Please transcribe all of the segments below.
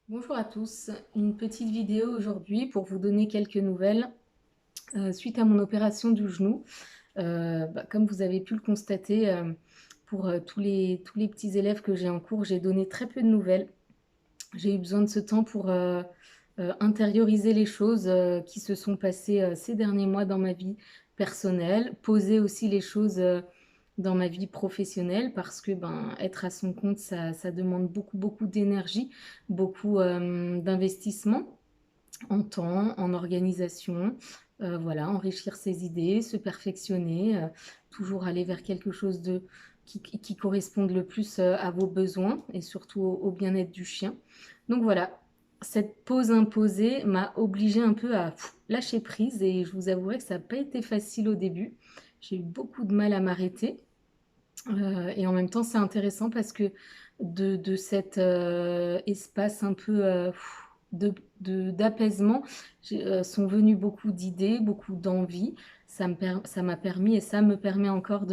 Bonjour à tous, une petite vidéo aujourd'hui pour vous donner quelques nouvelles suite à mon opération du genou. Comme vous avez pu le constater, pour tous les petits élèves que j'ai en cours, j'ai donné très peu de nouvelles. J'ai eu besoin de ce temps pour intérioriser les choses qui se sont passées ces derniers mois dans ma vie personnelle, poser aussi les choses dans ma vie professionnelle parce que être à son compte, ça demande beaucoup d'énergie, beaucoup d'investissement en temps, en organisation. Voilà, enrichir ses idées, se perfectionner, toujours aller vers quelque chose qui corresponde le plus à vos besoins et surtout au bien-être du chien. Donc voilà, cette pause imposée m'a obligée un peu à lâcher prise et je vous avouerai que ça n'a pas été facile au début. J'ai eu beaucoup de mal à m'arrêter. Et en même temps, c'est intéressant parce que de cet espace un peu de, d'apaisement, sont venues beaucoup d'idées, beaucoup d'envies. Ça m'a permis et ça me permet encore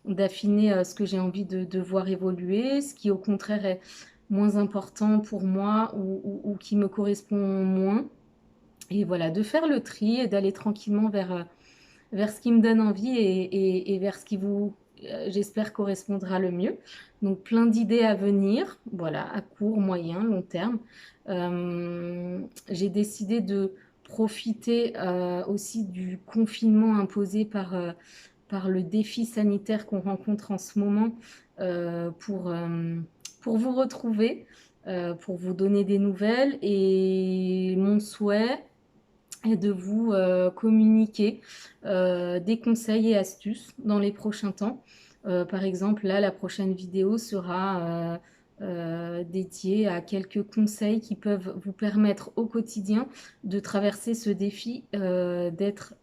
d'affiner ce que j'ai envie de voir évoluer, ce qui au contraire est moins important pour moi ou qui me correspond moins. Et voilà, de faire le tri et d'aller tranquillement vers ce qui me donne envie et vers ce qui vous, j'espère, correspondra le mieux. Donc plein d'idées à venir, voilà, à court, moyen, long terme. J'ai décidé de profiter aussi du confinement imposé par le défi sanitaire qu'on rencontre en ce moment pour vous retrouver, pour vous donner des nouvelles. Et mon souhait, et de vous communiquer des conseils et astuces dans les prochains temps. Par exemple, là, la prochaine vidéo sera dédiée à quelques conseils qui peuvent vous permettre au quotidien de traverser ce défi, d'être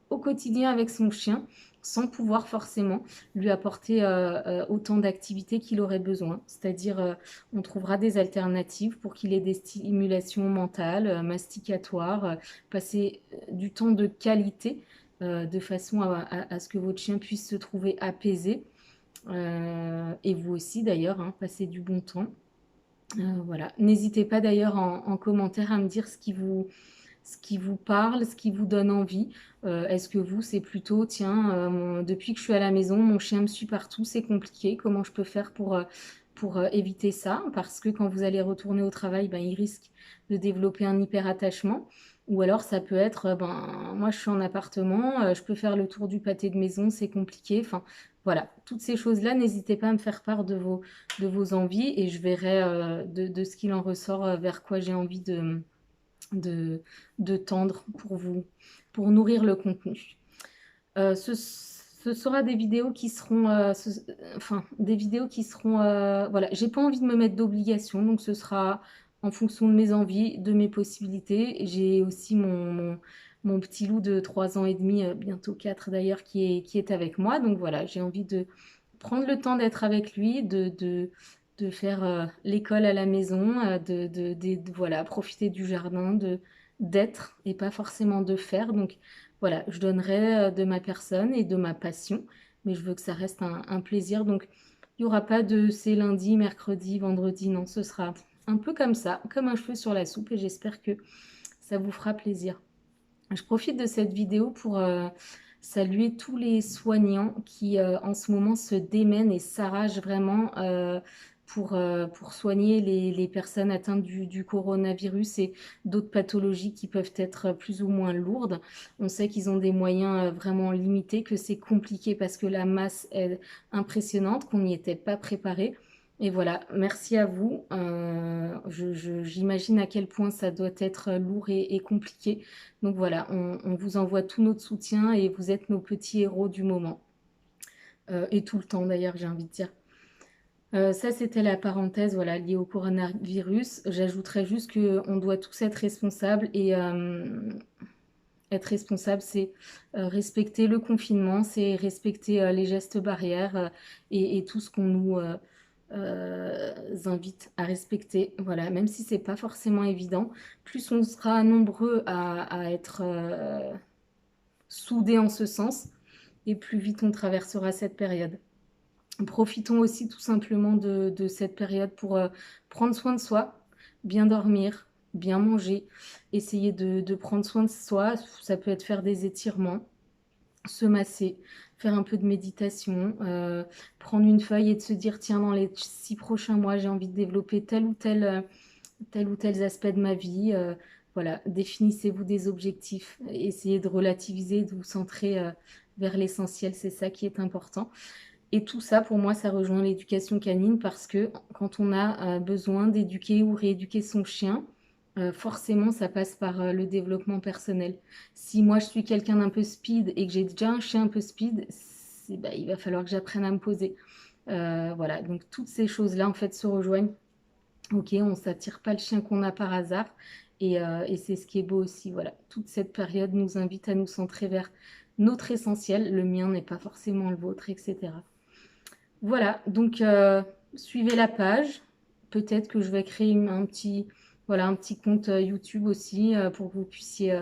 au quotidien avec son chien sans pouvoir forcément lui apporter autant d'activités qu'il aurait besoin. C'est-à-dire, on trouvera des alternatives pour qu'il ait des stimulations mentales, masticatoires, passer du temps de qualité de façon à ce que votre chien puisse se trouver apaisé. Et vous aussi d'ailleurs, hein, passer du bon temps. Voilà. N'hésitez pas d'ailleurs en commentaire à me dire ce qui vous parle, ce qui vous donne envie. Est-ce que vous, c'est plutôt, tiens, depuis que je suis à la maison, mon chien me suit partout, c'est compliqué, comment je peux faire pour éviter ça? Parce que quand vous allez retourner au travail, il risque de développer un hyper-attachement. Ou alors ça peut être, moi je suis en appartement, je peux faire le tour du pâté de maison, c'est compliqué. Enfin, voilà, toutes ces choses-là, n'hésitez pas à me faire part de vos envies et je verrai de ce qu'il en ressort, vers quoi j'ai envie de, de tendre pour vous, pour nourrir le contenu. Ce sera des vidéos qui seront, enfin, des vidéos qui seront, voilà, j'ai pas envie de me mettre d'obligation, donc ce sera en fonction de mes envies, de mes possibilités. J'ai aussi mon petit loup de 3 ans et demi, bientôt 4 d'ailleurs, qui est avec moi. Donc voilà, j'ai envie de prendre le temps d'être avec lui, de faire l'école à la maison, voilà, profiter du jardin, d'être et pas forcément de faire. Donc voilà, je donnerai de ma personne et de ma passion, mais je veux que ça reste un plaisir. Donc il n'y aura pas de c'est lundi, mercredi, vendredi, non, ce sera un peu comme ça, comme un cheveu sur la soupe et j'espère que ça vous fera plaisir. Je profite de cette vidéo pour saluer tous les soignants qui en ce moment se démènent et s'arrachent vraiment pour soigner les personnes atteintes du coronavirus et d'autres pathologies qui peuvent être plus ou moins lourdes. On sait qu'ils ont des moyens vraiment limités, que c'est compliqué parce que la masse est impressionnante, qu'on n'y était pas préparé. Et voilà, merci à vous. J'imagine à quel point ça doit être lourd et compliqué. Donc voilà, on vous envoie tout notre soutien et vous êtes nos petits héros du moment. Et tout le temps d'ailleurs, j'ai envie de dire. Ça, c'était la parenthèse voilà, liée au coronavirus. J'ajouterais juste qu'on doit tous être responsables et être responsable, c'est respecter le confinement, c'est respecter les gestes barrières et tout ce qu'on nous invite à respecter. Voilà, même si c'est pas forcément évident, plus on sera nombreux à être soudés en ce sens, et plus vite on traversera cette période. Profitons aussi tout simplement de cette période pour prendre soin de soi, bien dormir, bien manger, essayer de prendre soin de soi. Ça peut être faire des étirements, se masser, faire un peu de méditation, prendre une feuille et de se dire: «Tiens, dans les 6 prochains mois, j'ai envie de développer tel ou tel aspect de ma vie». Voilà, définissez-vous des objectifs, essayez de relativiser, de vous centrer, vers l'essentiel, c'est ça qui est important. Et tout ça, pour moi, ça rejoint l'éducation canine parce que quand on a, besoin d'éduquer ou rééduquer son chien, forcément ça passe par, le développement personnel. Si moi je suis quelqu'un d'un peu speed et que j'ai déjà un chien un peu speed, bah, il va falloir que j'apprenne à me poser. Voilà, donc toutes ces choses-là, en fait, se rejoignent. OK, on s'attire pas le chien qu'on a par hasard et c'est ce qui est beau aussi, voilà. Toute cette période nous invite à nous centrer vers notre essentiel. Le mien n'est pas forcément le vôtre et cetera. Voilà, donc suivez la page. Peut-être que je vais créer un petit, voilà, un petit compte YouTube aussi pour que vous puissiez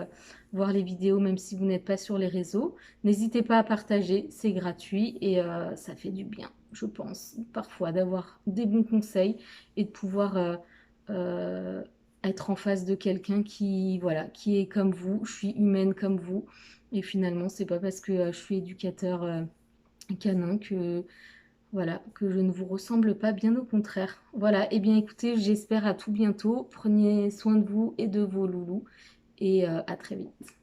voir les vidéos même si vous n'êtes pas sur les réseaux. N'hésitez pas à partager, c'est gratuit et ça fait du bien, je pense, parfois d'avoir des bons conseils et de pouvoir euh, être en face de quelqu'un qui, voilà, qui est comme vous. Je suis humaine comme vous et finalement, c'est pas parce que je suis éducateur canin que voilà, que je ne vous ressemble pas, bien au contraire. Voilà, et bien écoutez, j'espère à tout bientôt. Prenez soin de vous et de vos loulous et à très vite.